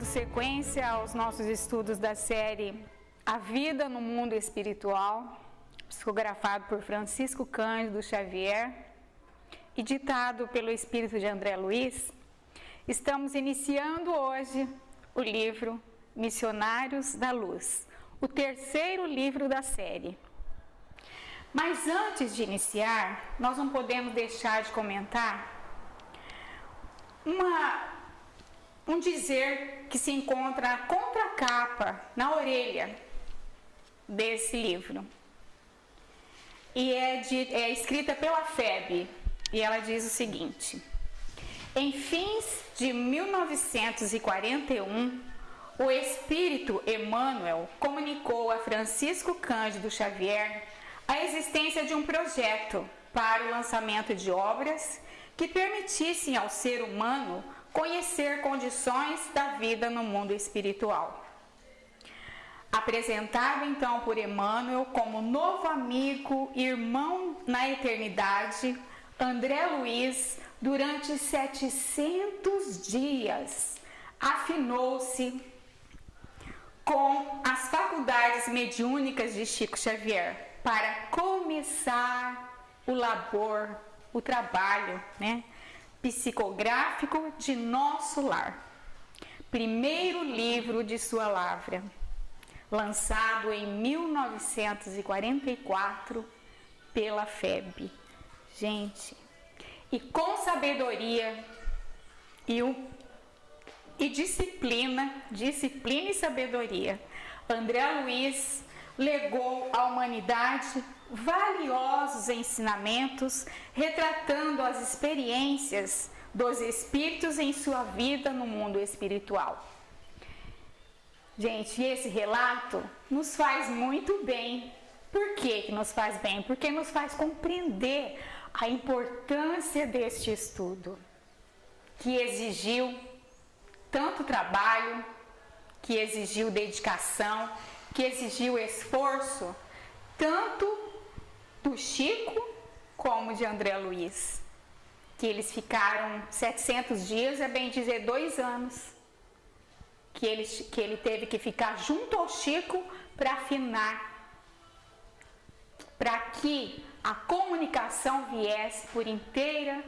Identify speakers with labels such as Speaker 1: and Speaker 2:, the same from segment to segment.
Speaker 1: dando sequência aos nossos estudos da série A Vida no Mundo Espiritual, psicografado por Francisco Cândido Xavier e ditado pelo espírito de André Luiz. Estamos iniciando hoje o livro Missionários da Luz, o terceiro livro da série. Mas antes de iniciar, nós não podemos deixar de comentar um dizer que se encontra na contracapa, na orelha desse livro. E é escrita pela FEB, e ela diz o seguinte: em fins de 1941, o Espírito Emmanuel comunicou a Francisco Cândido Xavier a existência de um projeto para o lançamento de obras que permitissem ao ser humano conhecer condições da vida no mundo espiritual. Apresentado então por Emmanuel como novo amigo e irmão na eternidade, André Luiz, durante 700 dias, afinou-se com as faculdades mediúnicas de Chico Xavier para começar o labor, o trabalho, psicográfico de Nosso Lar. Primeiro livro de sua lavra, lançado em 1944 pela FEB. Gente, e com sabedoria e disciplina e sabedoria, André Luiz legou à humanidade valiosos ensinamentos, retratando as experiências dos espíritos em sua vida no mundo espiritual. Gente, esse relato nos faz muito bem. Por que nos faz bem? Porque nos faz compreender a importância deste estudo, que exigiu tanto trabalho, que exigiu dedicação, que exigiu esforço, tanto do Chico como de André Luiz, que eles ficaram 700 dias, é bem dizer 2 anos, que ele teve que ficar junto ao Chico para afinar, para que a comunicação viesse por inteira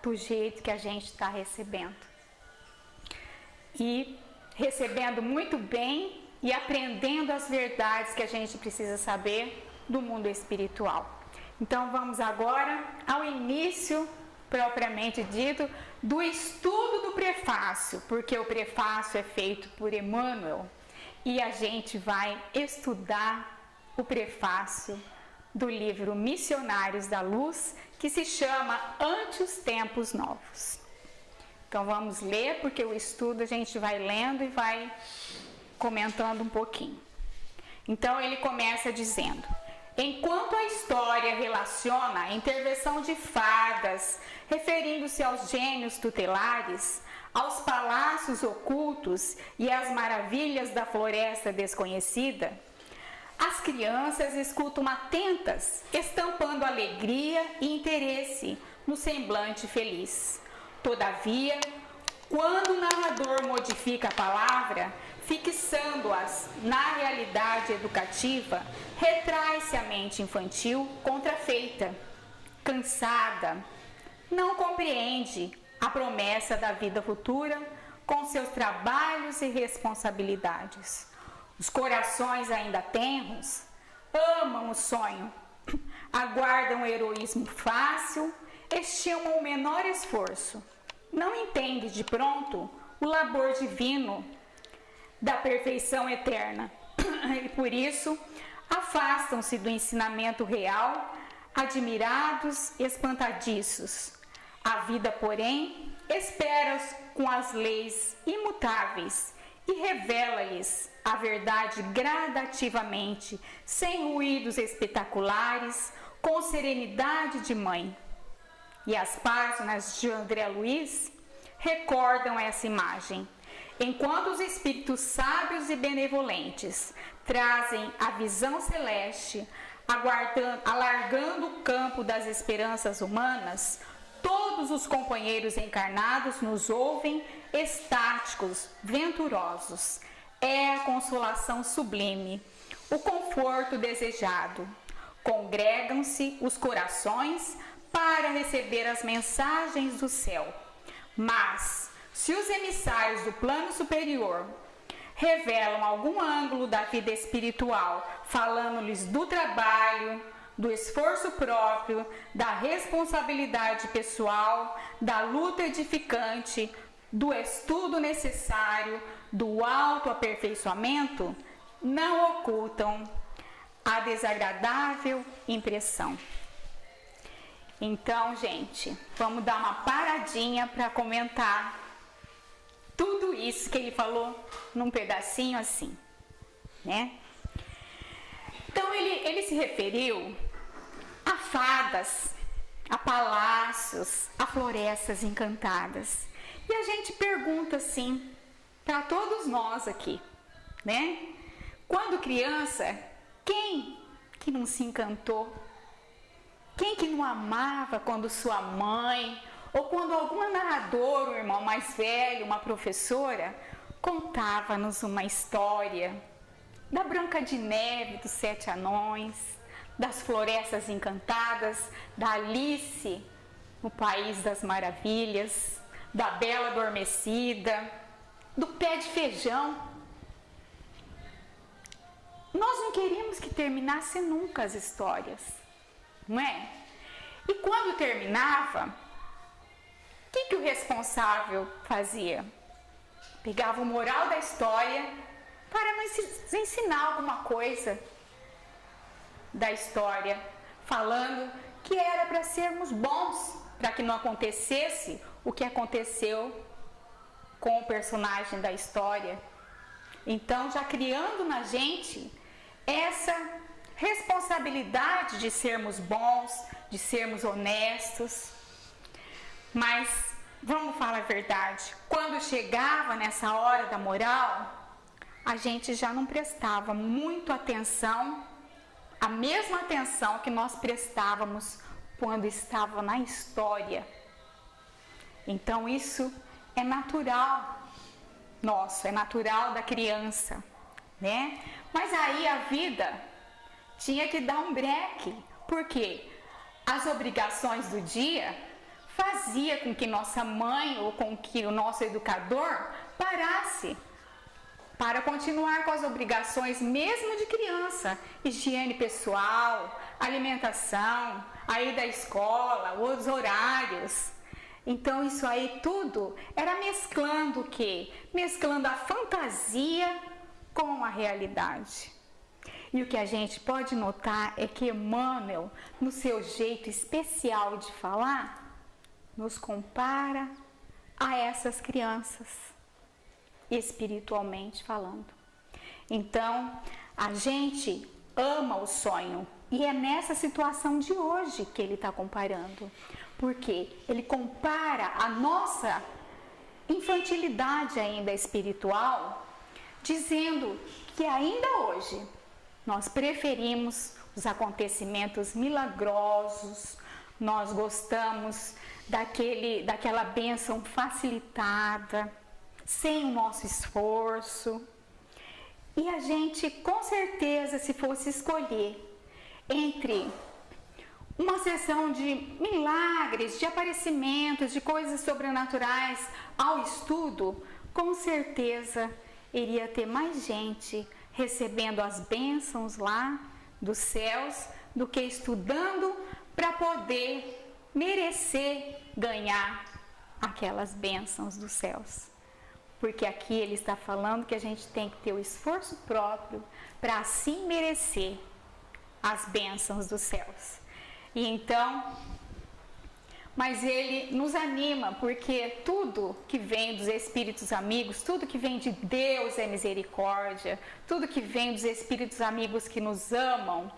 Speaker 1: do jeito que a gente está recebendo. E recebendo muito bem e aprendendo as verdades que a gente precisa saber do mundo espiritual. Então vamos agora ao início, propriamente dito, do estudo do prefácio, porque o prefácio é feito por Emmanuel e a gente vai estudar o prefácio do livro Missionários da Luz, que se chama Ante os Tempos Novos. Então vamos ler, porque o estudo a gente vai lendo e vai comentando um pouquinho. Então ele começa dizendo: enquanto a história relaciona a intervenção de fadas, referindo-se aos gênios tutelares, aos palácios ocultos e às maravilhas da floresta desconhecida, as crianças escutam atentas, estampando alegria e interesse no semblante feliz. Todavia, quando o narrador modifica a palavra, fixando-as na realidade educativa, retrai-se a mente infantil contrafeita, cansada, não compreende a promessa da vida futura com seus trabalhos e responsabilidades. Os corações ainda tenros amam o sonho, aguardam o heroísmo fácil, estimam o menor esforço, não entende de pronto o labor divino da perfeição eterna e por isso afastam-se do ensinamento real, admirados e espantadiços. A vida, porém, espera com as leis imutáveis e revela-lhes a verdade gradativamente, sem ruídos espetaculares, com serenidade de mãe. E as páginas de André Luiz recordam essa imagem. Enquanto os espíritos sábios e benevolentes trazem a visão celeste, alargando o campo das esperanças humanas, todos os companheiros encarnados nos ouvem estáticos, venturosos. É a consolação sublime, o conforto desejado. Congregam-se os corações para receber as mensagens do céu. Mas, se os emissários do plano superior revelam algum ângulo da vida espiritual, falando-lhes do trabalho, do esforço próprio, da responsabilidade pessoal, da luta edificante, do estudo necessário, do autoaperfeiçoamento, não ocultam a desagradável impressão. Então, gente, vamos dar uma paradinha para comentar tudo isso que ele falou num pedacinho assim, né? Então, ele se referiu a fadas, a palácios, a florestas encantadas. E a gente pergunta assim, para todos nós aqui, né? Quando criança, quem que não se encantou? Quem que não amava quando sua mãe, ou quando algum narrador, um irmão mais velho, uma professora, contava-nos uma história da Branca de Neve, dos 7 anões, das florestas encantadas, da Alice no País das Maravilhas, da Bela Adormecida, do Pé de Feijão. Nós não queríamos que terminasse nunca as histórias, não é? E quando terminava, o que o responsável fazia? Pegava o moral da história para nos ensinar alguma coisa da história, falando que era para sermos bons, para que não acontecesse o que aconteceu com o personagem da história. Então, já criando na gente essa responsabilidade de sermos bons, de sermos honestos. Mas, vamos falar a verdade, quando chegava nessa hora da moral, a gente já não prestava muito atenção, a mesma atenção que nós prestávamos quando estava na história. Então, isso é natural nosso, é natural da criança, né? Mas aí a vida tinha que dar um breque, porque as obrigações do dia fazia com que nossa mãe ou com que o nosso educador parasse para continuar com as obrigações mesmo de criança, higiene pessoal, alimentação, a ida à escola, os horários. Então isso aí tudo era mesclando o quê? Mesclando a fantasia com a realidade. E o que a gente pode notar é que Emmanuel, no seu jeito especial de falar, nos compara a essas crianças, espiritualmente falando. Então, a gente ama o sonho e é nessa situação de hoje que ele está comparando. Porque ele compara a nossa infantilidade ainda espiritual, dizendo que ainda hoje nós preferimos os acontecimentos milagrosos, nós gostamos daquela bênção facilitada, sem o nosso esforço. E a gente, com certeza, se fosse escolher entre uma sessão de milagres, de aparecimentos, de coisas sobrenaturais ao estudo, com certeza iria ter mais gente recebendo as bênçãos lá dos céus do que estudando para poder merecer ganhar aquelas bênçãos dos céus. Porque aqui ele está falando que a gente tem que ter o esforço próprio para assim merecer as bênçãos dos céus. E então, mas ele nos anima, porque tudo que vem dos espíritos amigos, tudo que vem de Deus é misericórdia, tudo que vem dos espíritos amigos que nos amam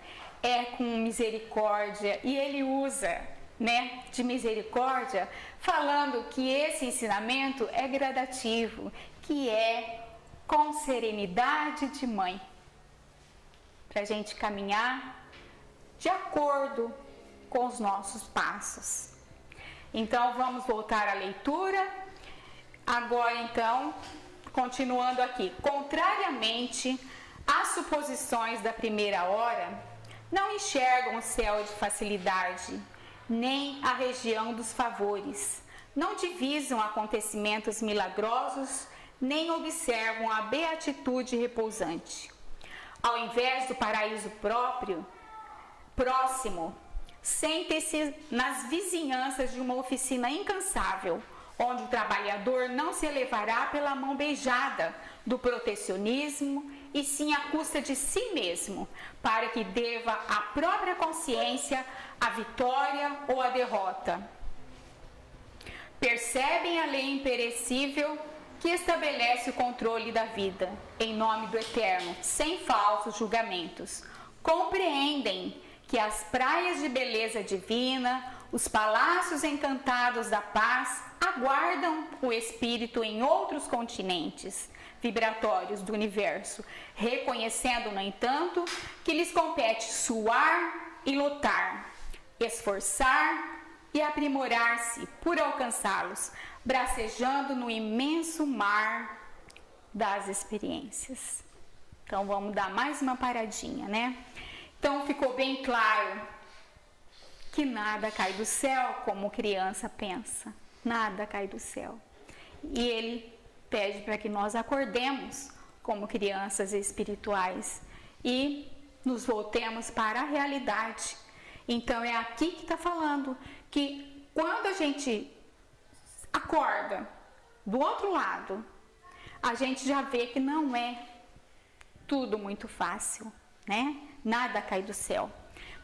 Speaker 1: é com misericórdia, e ele usa, né, de misericórdia, falando que esse ensinamento é gradativo, que é com serenidade de mãe, para a gente caminhar de acordo com os nossos passos. Então vamos voltar à leitura. Agora, então, continuando aqui. Contrariamente às suposições da primeira hora, não enxergam o céu de facilidade, nem a região dos favores. Não divisam acontecimentos milagrosos, nem observam a beatitude repousante. Ao invés do paraíso próximo, sentem-se nas vizinhanças de uma oficina incansável, onde o trabalhador não se elevará pela mão beijada do protecionismo, e sim à custa de si mesmo, para que deva à própria consciência a vitória ou a derrota. Percebem a lei imperecível que estabelece o controle da vida, em nome do Eterno, sem falsos julgamentos. Compreendem que as praias de beleza divina, os palácios encantados da paz, aguardam o espírito em outros continentes vibratórios do universo, reconhecendo, no entanto, que lhes compete suar e lutar, esforçar e aprimorar-se por alcançá-los, bracejando no imenso mar das experiências. Então vamos dar mais uma paradinha, né? Então ficou bem claro que nada cai do céu como criança pensa, nada cai do céu. E ele pede para que nós acordemos como crianças espirituais e nos voltemos para a realidade. Então é aqui que está falando que quando a gente acorda do outro lado, a gente já vê que não é tudo muito fácil, né? Nada cai do céu.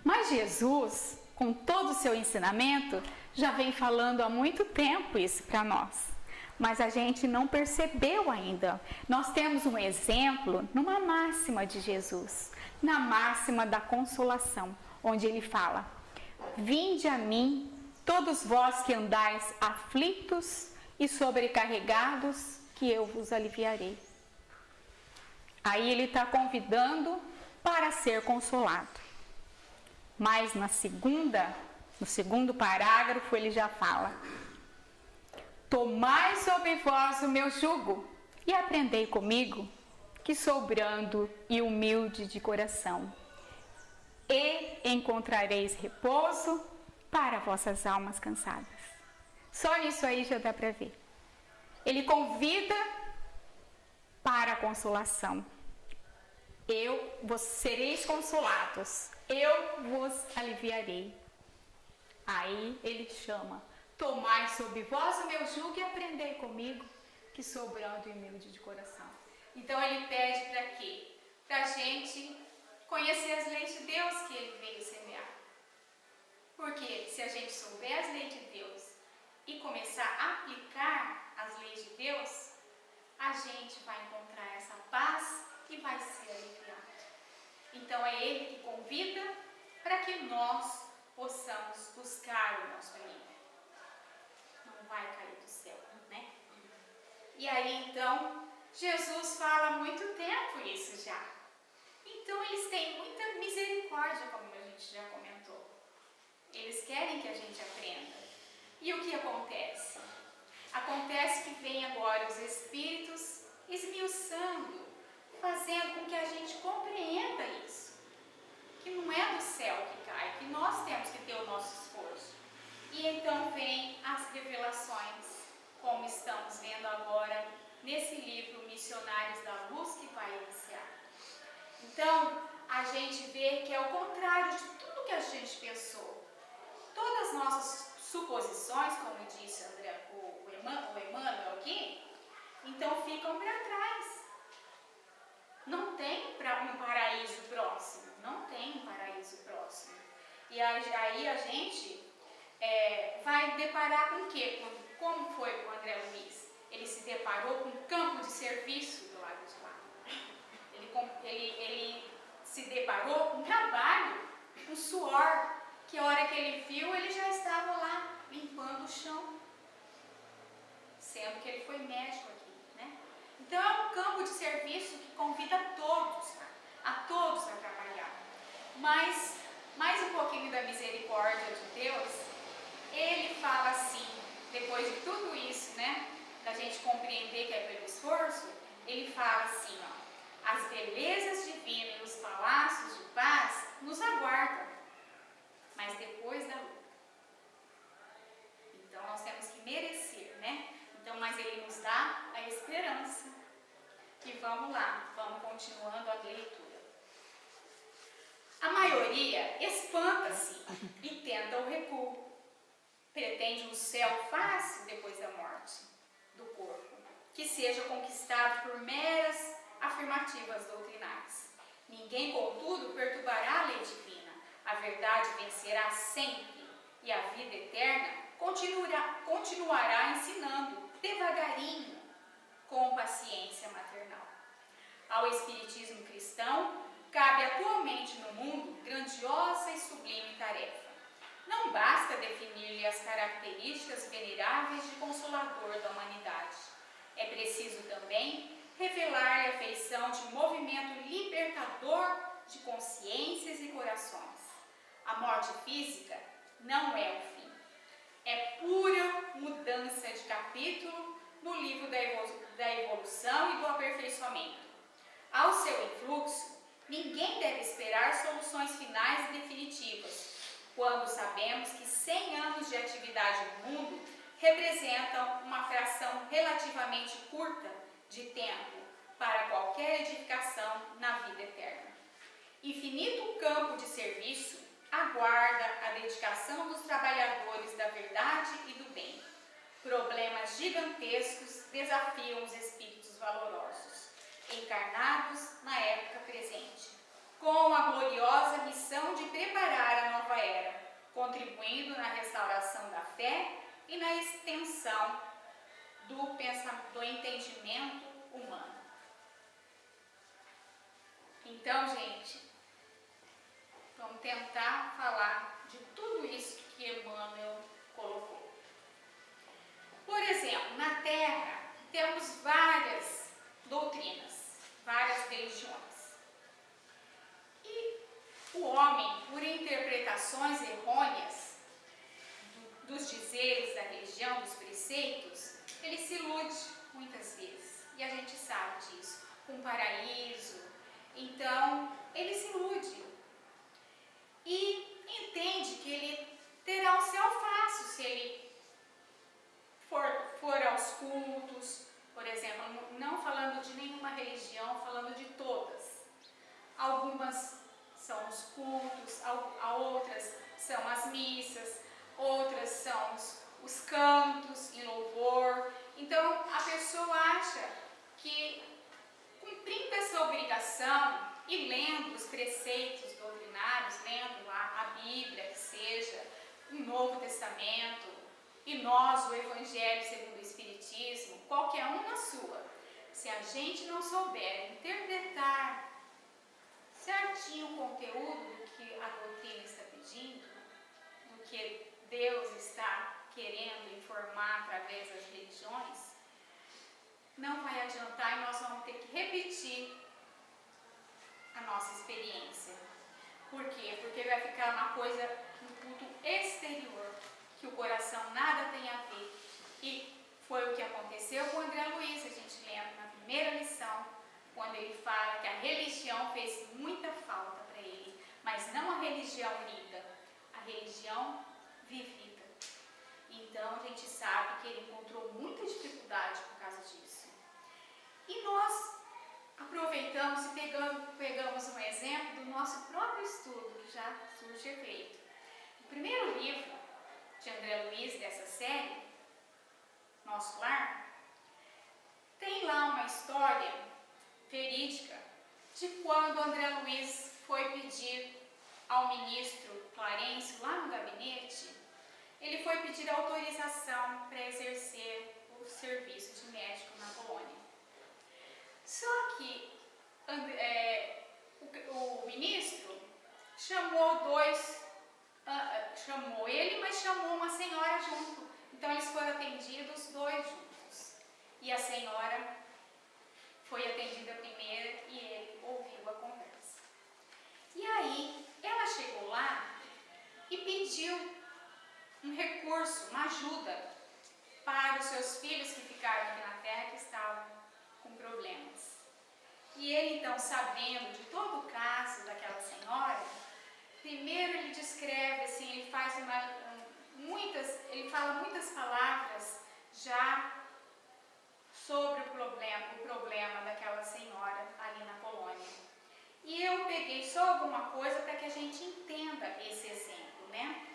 Speaker 1: Mas Jesus, com todo o seu ensinamento, já vem falando há muito tempo isso para nós. Mas a gente não percebeu ainda. Nós temos um exemplo numa máxima de Jesus, na máxima da consolação, onde ele fala: vinde a mim, todos vós que andais aflitos e sobrecarregados, que eu vos aliviarei. Aí ele está convidando para ser consolado. Mas no segundo parágrafo, ele já fala: tomai sobre vós o meu jugo e aprendei comigo, que sou brando e humilde de coração, e encontrareis repouso para vossas almas cansadas. Só nisso aí já dá para ver. Ele convida para a consolação. Vós sereis consolados, eu vos aliviarei. Aí ele chama: tomai sobre vós o meu jugo e aprendei comigo, que sou brando e humilde de coração. Então ele pede para quê? Para a gente conhecer as leis de Deus que ele veio semear. Porque se a gente souber as leis de Deus e começar a aplicar as leis de Deus, a gente vai encontrar essa paz e vai ser aliviado. Então é ele que convida para que nós possamos buscar o nosso alívio. Não vai cair do céu, né? E aí então, Jesus fala há muito tempo isso já. Então eles têm muita misericórdia, como a gente já comentou. Eles querem que a gente aprenda. E o que acontece? Acontece que vem agora os espíritos esmiuçando, fazendo com que a gente compreenda isso. Que não é do céu que cai, que nós temos que ter o nosso esforço. E então vem as revelações, como estamos vendo agora nesse livro Missionários da Luz, que vai iniciar. Então, a gente vê que é o contrário de tudo que a gente pensou. Todas as nossas suposições, como disse o Emmanuel aqui, então ficam para trás. Não tem um paraíso próximo, não tem um paraíso próximo. E aí a gente vai deparar com o quê? Como foi com o André Luiz? Ele se deparou com um campo de serviço do lado de lá. Ele se deparou com um trabalho, um suor, que a hora que ele viu, ele já estava lá limpando o chão. Sendo que ele foi médico aqui, né? Então é um campo de serviço que convida a todos a trabalhar. Mas, mais um pouquinho da misericórdia de Deus, ele fala assim, depois de tudo isso, né? da gente compreender que é pelo esforço, ele fala assim, ó, as belezas divinas e os palácios de paz nos aguardam, mas depois da luta. Então nós temos que merecer, né? Então, mas ele nos dá a esperança. E vamos lá, vamos continuando a leitura. A maioria espanta-se e tenta o recuo. Pretende um céu fácil depois da morte do corpo, que seja conquistado por meras afirmativas doutrinárias. Ninguém, contudo, perturbará a lei divina. A verdade vencerá sempre e a vida eterna continuará ensinando devagarinho, com paciência maternal. Ao espiritismo cristão, cabe atualmente no mundo grandiosa e sublime tarefa. Não basta definir-lhe as características veneráveis de consolador da humanidade. É preciso também revelar-lhe a feição de movimento libertador de consciências e corações. A morte física não é o fim. É pura mudança de capítulo no livro da evolução e do aperfeiçoamento. Ao seu influxo, ninguém deve esperar soluções finais e definitivas, quando sabemos que 100 anos de atividade no mundo representam uma fração relativamente curta de tempo para qualquer edificação na vida eterna. Infinito campo de serviço aguarda a dedicação dos trabalhadores da verdade e do bem. Problemas gigantescos desafiam os espíritos valorosos, encarnados na época presente, com a gloriosa missão de preparar a nova era, contribuindo na restauração da fé e na extensão do entendimento humano. Então, gente, vamos tentar falar de tudo isso que Emmanuel colocou. Por exemplo, na Terra temos várias doutrinas, várias religiões. E o homem, por interpretações errôneas dos dizeres da religião, dos preceitos, ele se ilude muitas vezes. E a gente sabe disso, com o paraíso. Então, ele se ilude. E entende que ele terá o céu fácil se ele for aos cultos, por exemplo, não falando de nenhuma religião, falando de todas. Algumas são os cultos, outras são as missas, outras são os cantos em louvor. Então, a pessoa acha que, cumprindo essa obrigação e lendo os preceitos doutrinários, lendo a Bíblia, que seja o Novo Testamento, e nós, o Evangelho segundo o Espiritismo, qualquer um na sua, se a gente não souber interpretar certinho o conteúdo do que a doutrina está pedindo, do que Deus está querendo informar através das religiões, não vai adiantar e nós vamos ter que repetir a nossa experiência. Por quê? Porque vai ficar uma coisa no culto exterior, que o coração nada tem a ver. E foi o que aconteceu com o André Luiz, a gente lembra na primeira lição, quando ele fala que a religião fez muita falta para ele, mas não a religião lida, a religião vivida. Então a gente sabe que ele encontrou muita dificuldade por causa disso. E nós aproveitamos e pegamos um exemplo do nosso próprio estudo, que já surge efeito. O primeiro livro de André Luiz, dessa série, Nosso Lar, tem lá uma história verídica de quando André Luiz foi pedir ao ministro Clarencio, lá no gabinete, ele foi pedir autorização para exercer o serviço de médico na Polônia. Só que o ministro chamou ele, mas chamou uma senhora junto. Então eles foram atendidos dois juntos. E a senhora foi atendida primeiro e ele ouviu a conversa. E aí ela chegou lá e pediu um recurso, uma ajuda para os seus filhos que ficaram aqui na terra que estavam com problemas. E ele então, sabendo de todo o caso daquela senhora, primeiro ele descreve, assim, ele fala muitas palavras já sobre o problema daquela senhora ali na Polônia. E eu peguei só alguma coisa para que a gente entenda esse exemplo, né?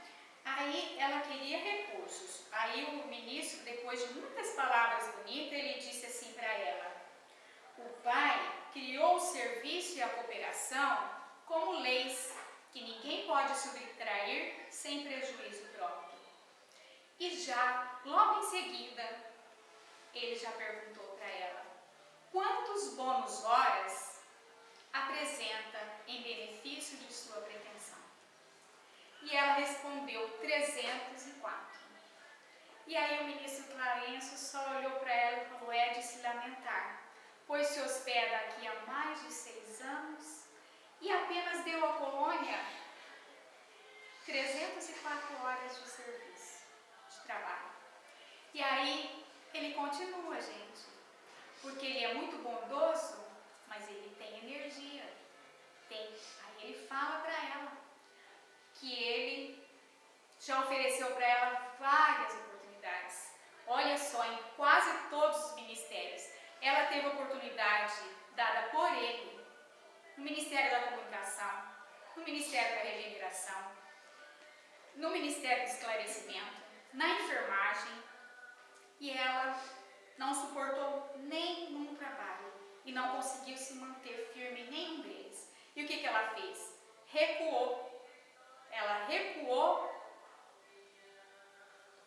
Speaker 1: Aí ela queria recursos. Aí o ministro, depois de muitas palavras bonitas, ele disse assim para ela: o pai criou o serviço e a cooperação como leis que ninguém pode subtrair sem prejuízo próprio. E já, logo em seguida, ele já perguntou para ela: quantos bônus horas apresenta em benefício de sua pretensão? E ela respondeu: 304. E aí o ministro Clarencio só olhou para ela e falou: é de se lamentar, pois se hospeda aqui há mais de 6 anos e apenas deu à colônia 304 horas de serviço, de trabalho. E aí ele continua, gente, porque ele é muito bondoso, mas ele tem energia. Aí ele fala para ela que ele já ofereceu para ela várias oportunidades. Olha só, em quase todos os ministérios, ela teve oportunidade dada por ele, no Ministério da Comunicação, no Ministério da Regeneração, no Ministério do Esclarecimento, na enfermagem, e ela não suportou nenhum trabalho e não conseguiu se manter firme em nenhum deles. E o que ela fez? Recuou. Ela recuou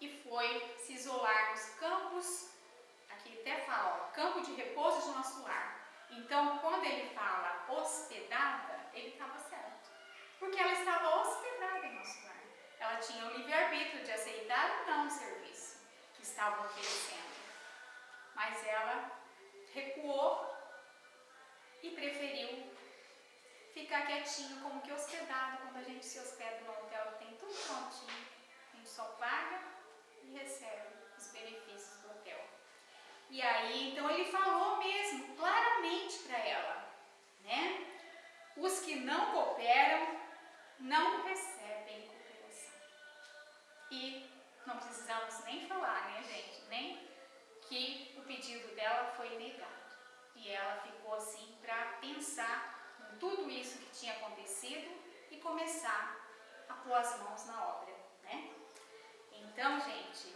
Speaker 1: e foi se isolar nos campos, aqui até fala, ó, campo de repouso de nosso lar. Então, quando ele fala hospedada, ele estava certo, porque ela estava hospedada em nosso lar. Ela tinha o livre-arbítrio de aceitar ou não o serviço que estavam oferecendo, mas ela recuou e preferiu ficar quietinho, como que hospedado. Quando a gente se hospeda no hotel, tem tudo prontinho, a gente só paga e recebe os benefícios do hotel. E aí, então ele falou mesmo, claramente para ela, né? Os que não cooperam não recebem cooperação. E não precisamos nem falar, né, gente? Nem que o pedido dela foi negado. E ela ficou assim para pensar em tudo isso que tinha acontecido e começar a pôr as mãos na obra, né? Então, gente,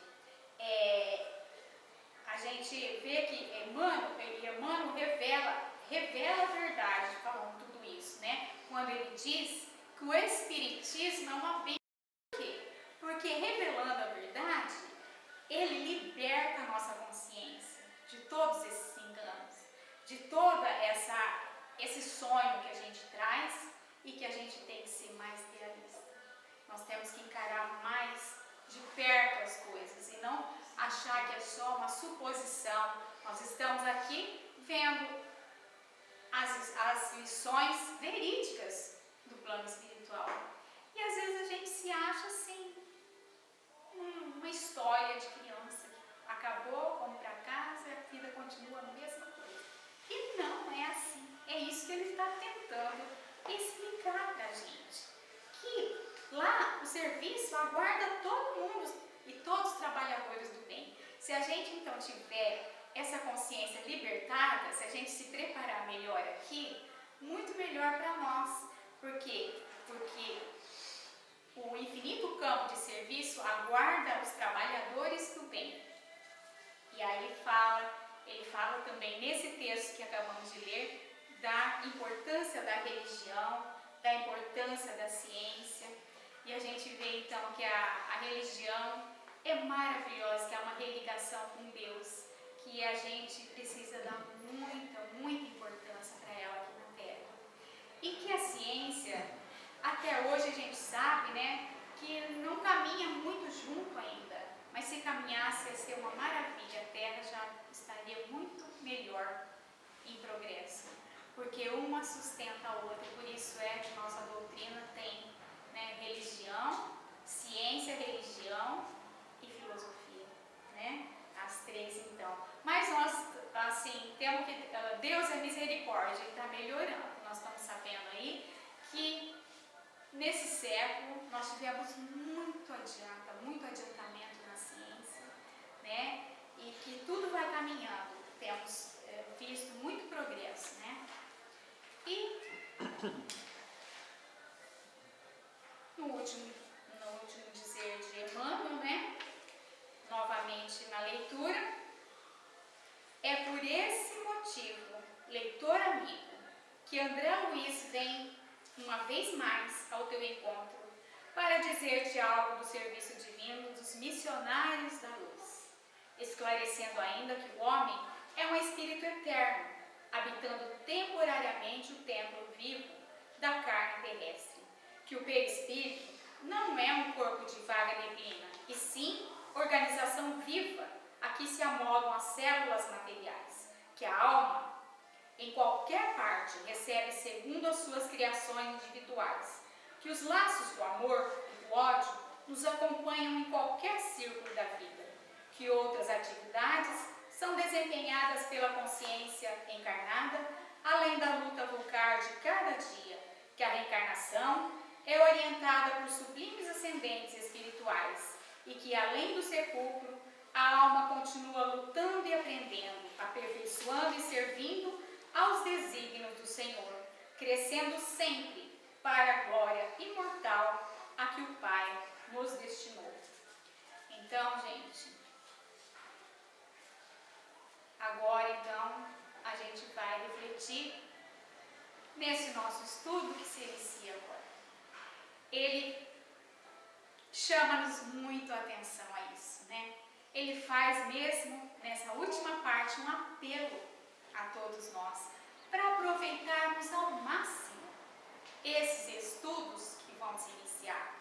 Speaker 1: a gente vê que Emmanuel revela a verdade falando tudo isso, né? Quando ele diz que o Espiritismo é uma bênção. Por quê? Porque revelando a verdade, ele liberta a nossa consciência de todos esses enganos, de toda esse sonho que a gente traz e que a gente tem que ser mais realista. Nós temos que encarar mais de perto as coisas e não achar que é só uma suposição. Nós estamos aqui vendo as lições verídicas do plano espiritual. E às vezes a gente se acha assim, uma história de criança que acabou, vamos para casa e a vida continua a mesma coisa. E não é assim. É isso que ele está tentando explicar para a gente. Que lá o serviço aguarda todo mundo e todos os trabalhadores do bem. Se a gente então tiver essa consciência libertada, se a gente se preparar melhor aqui, muito melhor para nós. Por quê? Porque o infinito campo de serviço aguarda os trabalhadores do bem. E aí ele fala também nesse texto que acabamos de ler, da importância da religião, da importância da ciência. E a gente vê então que a religião é maravilhosa, que é uma religação com Deus, que a gente precisa dar muita importância para ela aqui na Terra. E que a ciência, até hoje a gente sabe, né, que não caminha muito junto ainda, mas se caminhasse ia ser uma maravilha, a Terra já estaria muito melhor em progresso, porque uma sustenta a outra. Por isso é que nossa doutrina tem, né, religião, ciência, religião e filosofia, né? As nesse século nós tivemos muito adiantamento na ciência, né? E que tudo vai caminhando. Temos visto muito progresso, né? E no último dizer de Emmanuel, né? Novamente na leitura, é por esse motivo, leitor amigo, que André Luiz vem uma vez mais ao teu encontro para dizer-te algo do serviço divino dos missionários da luz, esclarecendo ainda que o homem é um espírito eterno, habitando temporariamente o templo vivo da carne terrestre, que o perispírito não é um corpo de vaga neblina, e sim organização viva a que se amodam as células materiais, que a alma, em qualquer parte, recebe segundo as suas criações individuais, que os laços do amor e do ódio nos acompanham em qualquer círculo da vida, que outras atividades são desempenhadas pela consciência encarnada, além da luta vulgar de cada dia, que a reencarnação é orientada por sublimes ascendentes espirituais e que, além do sepulcro, a alma continua lutando e aprendendo, aperfeiçoando e servindo aos desígnios do Senhor, crescendo sempre para a glória imortal a que o Pai nos destinou. Então, gente, agora então a gente vai refletir nesse nosso estudo que se inicia agora. Ele chama-nos muito a atenção a isso, né? Ele faz mesmo, nessa última parte, um apelo a todos nós, para aproveitarmos ao máximo esses estudos que vamos iniciar.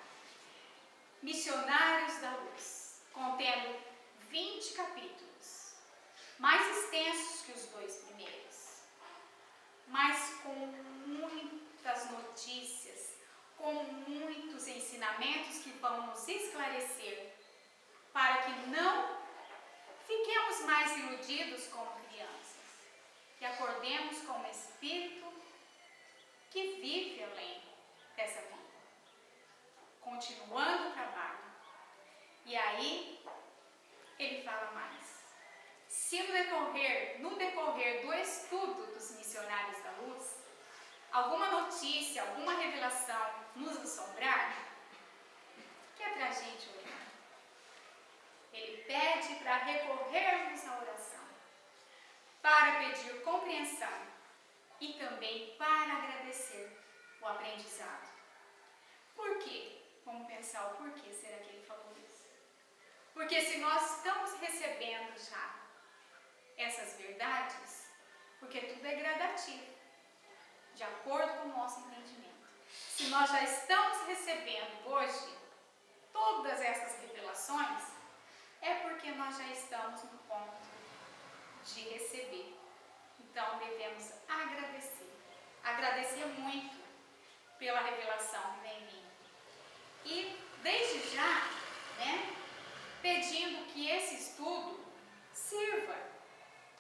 Speaker 1: Missionários da Luz, contendo 20 capítulos, mais extensos que os 2 primeiros, mas com muitas notícias, com muitos ensinamentos que vão nos esclarecer, para que não fiquemos mais iludidos como crianças, que acordemos como espírito que vive além dessa vida, continuando o trabalho. E aí, ele fala mais. Se no decorrer do estudo dos missionários da luz, alguma notícia, alguma revelação nos assombrar, que é para a gente olhar. Ele pede para recorrermos à oração, para pedir compreensão e também para agradecer o aprendizado. Por quê? Vamos pensar o porquê será que ele falou isso. Porque se nós estamos recebendo já essas verdades, porque tudo é gradativo, de acordo com o nosso entendimento. Se nós já estamos recebendo hoje todas essas revelações, é porque nós já estamos no ponto de receber. Então devemos agradecer muito pela revelação que vem vindo. E desde já, né, pedindo que esse estudo sirva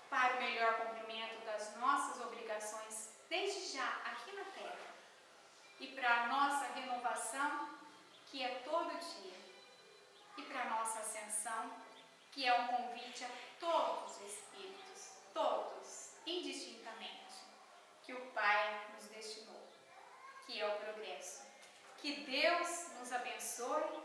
Speaker 1: para o melhor cumprimento das nossas obrigações desde já aqui na Terra e para a nossa renovação, que é todo dia, e para a nossa ascensão, que é um convite a todos os espíritos, todos, indistintamente, que o Pai nos destinou, que é o progresso. Que Deus nos abençoe